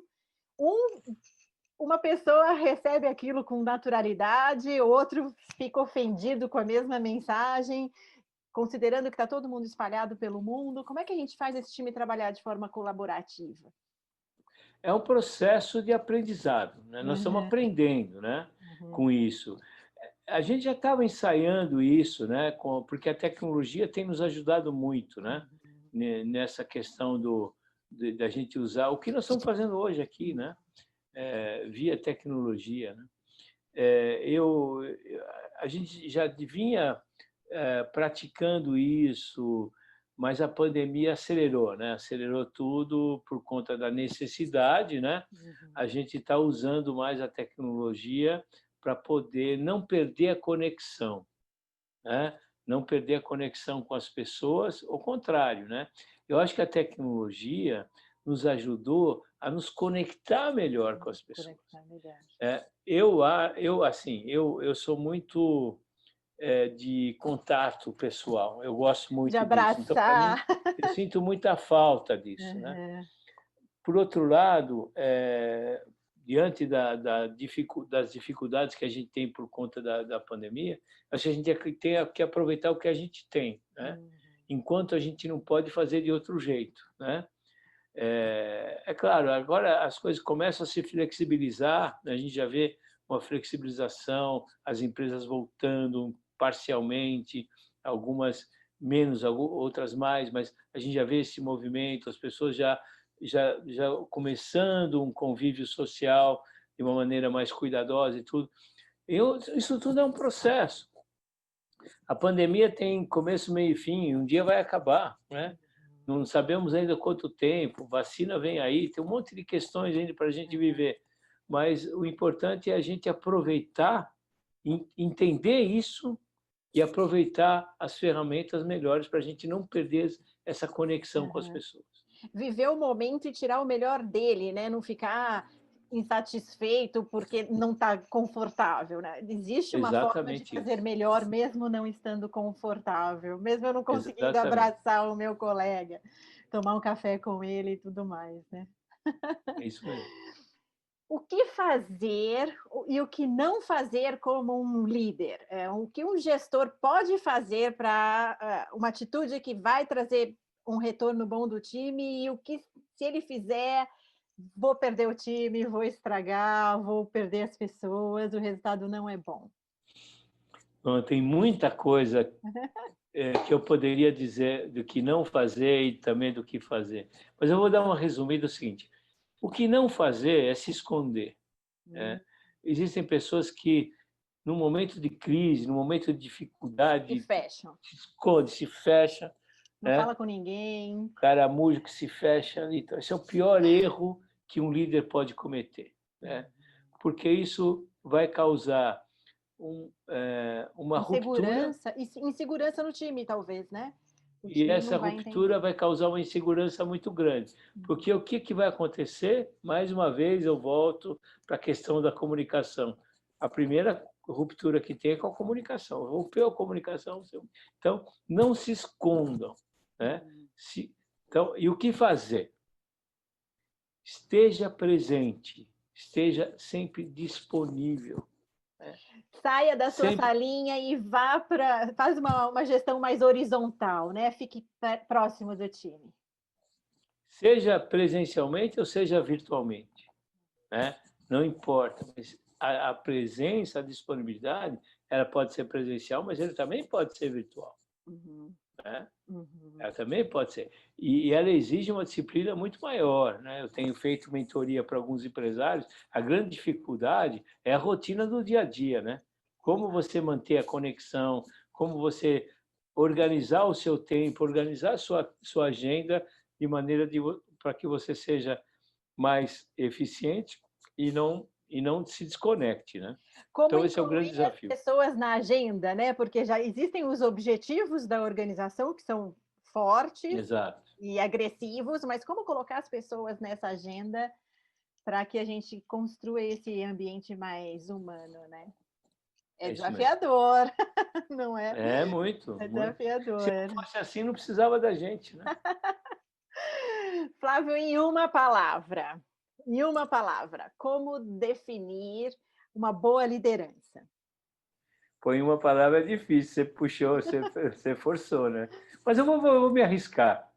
uma pessoa recebe aquilo com naturalidade, outro fica ofendido com a mesma mensagem, considerando que está todo mundo espalhado pelo mundo. Como é que a gente faz esse time trabalhar de forma colaborativa? É um processo de aprendizado, né? Nós estamos Uhum, aprendendo, né, uhum, com isso. A gente já estava ensaiando isso, né, porque a tecnologia tem nos ajudado muito, né, uhum, nessa questão da gente usar o que nós estamos fazendo hoje aqui, uhum. né, via tecnologia, né. Eu a gente já vinha praticando isso, mas a pandemia acelerou, né? Acelerou tudo por conta da necessidade, né? Uhum. A gente está usando mais a tecnologia para poder não perder a conexão, né? Não perder a conexão com as pessoas, ao contrário, né? Eu acho que a tecnologia nos ajudou a nos conectar melhor com as pessoas. Conectar melhor. Eu sou muito de contato pessoal. Eu gosto De muito disso. Então, para mim, abraçar. eu sinto muita falta disso, né? Uhum. Por outro lado, diante das dificuldades que a gente tem por conta da pandemia, acho que a gente tem que aproveitar o que a gente tem, né? Uhum. Enquanto a gente não pode fazer de outro jeito, né? Claro, agora as coisas começam a se flexibilizar, né? A gente já vê uma flexibilização, as empresas voltando parcialmente, algumas menos, outras mais, mas a gente já vê esse movimento, as pessoas já começando um convívio social de uma maneira mais cuidadosa e tudo. Isso tudo é um processo. A pandemia tem começo, meio e fim, um dia vai acabar, né? Não sabemos ainda quanto tempo, vacina vem aí, tem um monte de questões ainda para a gente viver, mas o importante é a gente aproveitar, entender isso e aproveitar as ferramentas melhores para a gente não perder essa conexão com as Uhum. pessoas. viver o momento e tirar o melhor dele, né? Não ficar insatisfeito porque não está confortável, né? Existe uma forma de Exatamente fazer isso. melhor mesmo não estando confortável, mesmo eu não conseguindo Exatamente. abraçar o meu colega, tomar um café com ele e tudo mais, né? É isso mesmo. O que fazer e o que não fazer como um líder? O que um gestor pode fazer para uma atitude que vai trazer um retorno bom do time e o que, se ele fizer, vou perder o time, vou estragar, vou perder as pessoas, o resultado não é bom. Bom, tem muita coisa que eu poderia dizer do que não fazer e também do que fazer. Mas eu vou dar uma resumida o seguinte: o que não fazer é se esconder. Hum, Existem pessoas que, no momento de crise, no momento de E dificuldade, fecham. se esconde, se fecha, Não né? fala com ninguém. Caramujo que se fecha ali. Então, esse é o pior erro que um líder pode cometer, né? Porque isso vai causar uma ruptura, Insegurança no time, talvez, né? O e time essa não vai ruptura entender. vai causar uma insegurança muito grande. Porque o que vai acontecer? Mais uma vez, eu volto para a questão da comunicação. A primeira ruptura que tem é com a comunicação. Rompeu a comunicação. Então, não se escondam, né? Então, e o que fazer? Esteja presente, esteja sempre disponível. Saia da sua Sempre, salinha e vá para. Faz uma gestão mais horizontal, né? Fique próximo do time. seja presencialmente ou seja virtualmente, né? Não importa, mas a presença, a disponibilidade, ela pode ser presencial, mas ele também pode ser virtual, Uhum, né? uhum. Ela também pode ser. E ela exige uma disciplina muito maior, né? Eu tenho feito mentoria para alguns empresários. A grande dificuldade é a rotina do dia a dia, né? Como você manter a conexão, como você organizar o seu tempo, organizar a sua agenda de maneira para que você seja mais eficiente e não se desconecte, né? Como Então esse é o grande incluir as desafio. pessoas na agenda, né? Porque já existem os objetivos da organização que são fortes Exato. e agressivos, mas como colocar as pessoas nessa agenda para que a gente construa esse ambiente mais humano, né? É É isso mesmo. desafiador, não é? É muito, É muito. Se desafiador. não fosse assim, não precisava da gente, né? Flávio, em uma palavra, como definir uma boa liderança? Põe uma palavra difícil, você puxou, você forçou, né? Mas eu vou me arriscar.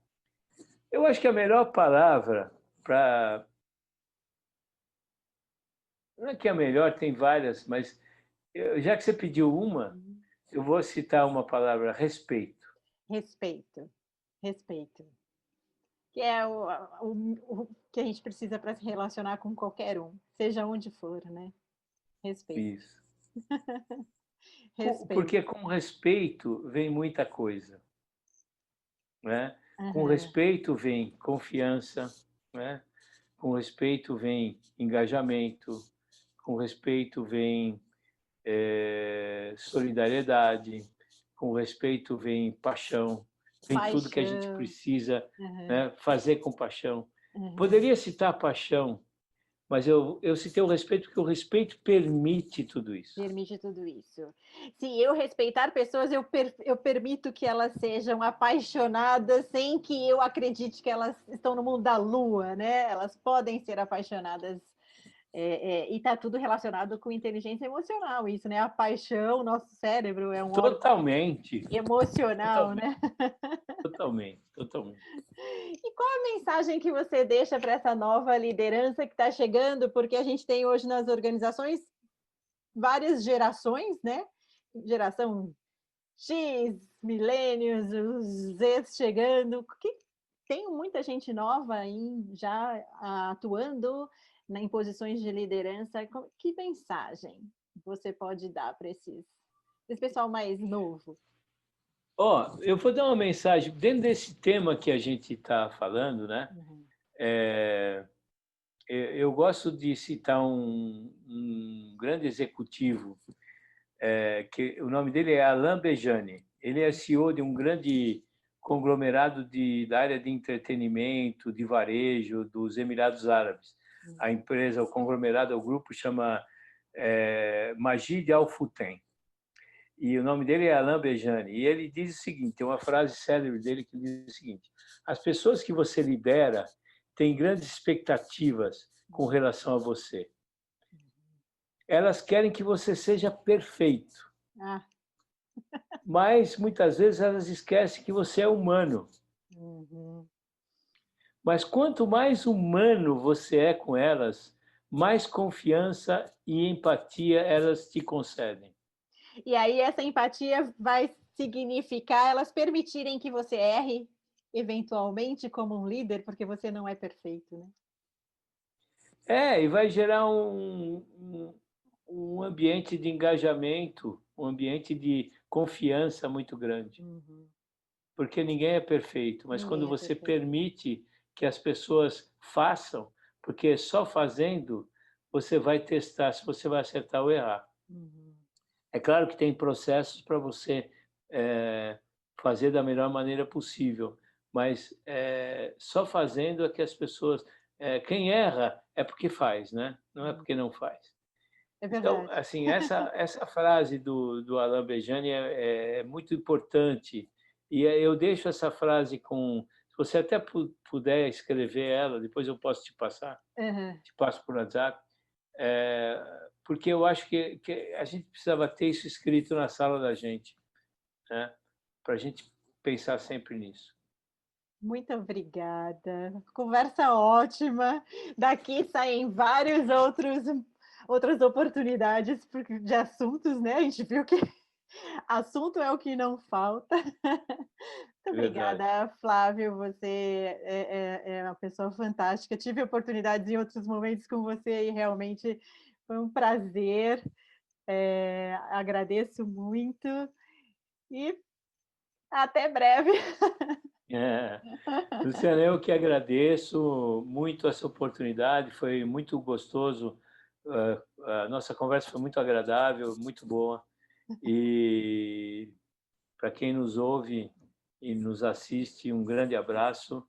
Eu acho que a melhor palavra para. Não é que a melhor, tem várias, mas já que você pediu uma, eu vou citar uma palavra: respeito. Respeito, respeito. Que é o que a gente precisa para se relacionar com qualquer um, seja onde for, né? Respeito, Isso. respeito. Porque com respeito vem muita coisa, né? Com Aham. respeito vem confiança, né? Com respeito vem engajamento, com respeito vem solidariedade, com respeito vem paixão, vem tudo que a gente Paixão. precisa, Aham, né, fazer com paixão. aham. Poderia citar paixão, mas eu citei o respeito porque o respeito permite tudo isso. Permite tudo isso. Se eu respeitar pessoas, eu permito que elas sejam apaixonadas sem que eu acredite que elas estão no mundo da lua, né? Elas podem ser apaixonadas. E está tudo relacionado com inteligência emocional, isso, né? A paixão, nosso cérebro é um órgão Totalmente, emocional, totalmente, né? totalmente, totalmente. E qual a mensagem que você deixa para essa nova liderança que está chegando? Porque a gente tem hoje nas organizações várias gerações, né? Geração X, milênios, os Z chegando, que tem muita gente nova aí já atuando em posições de liderança. Que mensagem você pode dar para esse pessoal mais novo? Ó, eu vou dar uma mensagem dentro desse tema que a gente está falando, né? Uhum. Eu gosto de citar um grande executivo, que o nome dele é Alain Bejani. Ele é CEO de um grande conglomerado da área de entretenimento, de varejo dos Emirados Árabes. A empresa, o conglomerado, o grupo chama Majid Al Futtaim. E o nome dele é Alain Bejani. E ele diz o seguinte, tem uma frase célebre dele que diz o seguinte: as pessoas que você lidera têm grandes expectativas com relação a você. Elas querem que você seja perfeito. Ah. Mas, muitas vezes, elas esquecem que você é humano. Uhum. Mas quanto mais humano você é com elas, mais confiança e empatia elas te concedem. E aí essa empatia vai significar elas permitirem que você erre, eventualmente, como um líder, porque você não é perfeito, né? E vai gerar um ambiente de engajamento, um ambiente de confiança muito grande. Uhum. Porque ninguém é perfeito, mas quando Ninguém é você perfeito. permite que as pessoas façam, porque só fazendo você vai testar se você vai acertar ou errar. Uhum. É claro que tem processos para você fazer da melhor maneira possível, mas só fazendo é que as pessoas... quem erra é porque faz, né? Não é porque não faz. É Então, verdade. assim, essa frase do Alain Bejani é muito importante. E eu deixo essa frase com... Se você até puder escrever ela, depois eu posso te passar, Uhum. te passo por WhatsApp, porque eu acho que a gente precisava ter isso escrito na sala da gente, né? Para a gente pensar sempre nisso. Muito obrigada. Conversa ótima. Daqui saem vários outras oportunidades de assuntos, né? A gente viu que assunto é o que não falta. Muito É verdade. obrigada, Flávio. Você é uma pessoa fantástica. Tive oportunidades em outros momentos com você e realmente foi um prazer. Agradeço muito e até breve. Luciana, eu que agradeço muito essa oportunidade, foi muito gostoso, a nossa conversa foi muito agradável, muito boa, e para quem nos ouve e nos assiste, um grande abraço.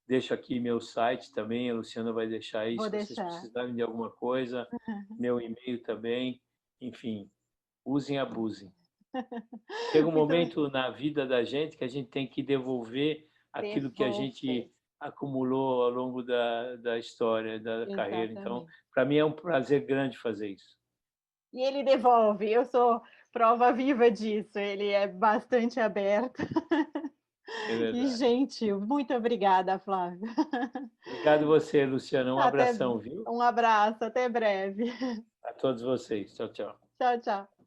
Deixo aqui meu site também, a Luciana vai deixar aí, Vou se vocês deixar. precisarem de alguma coisa, meu e-mail também, enfim, usem e abusem. Chega um Muito momento na vida da gente que a gente tem que devolver aquilo que a devolver. gente acumulou ao longo da história, da carreira. Então, Exatamente. para mim é um prazer grande fazer isso. E ele devolve, eu sou prova viva disso, ele é bastante aberto É e verdade. gentil. Muito obrigada, Flávio. Obrigado você, Luciana. Um Até abração, viu? um abraço, até breve. A todos vocês. Tchau, tchau. Tchau, tchau.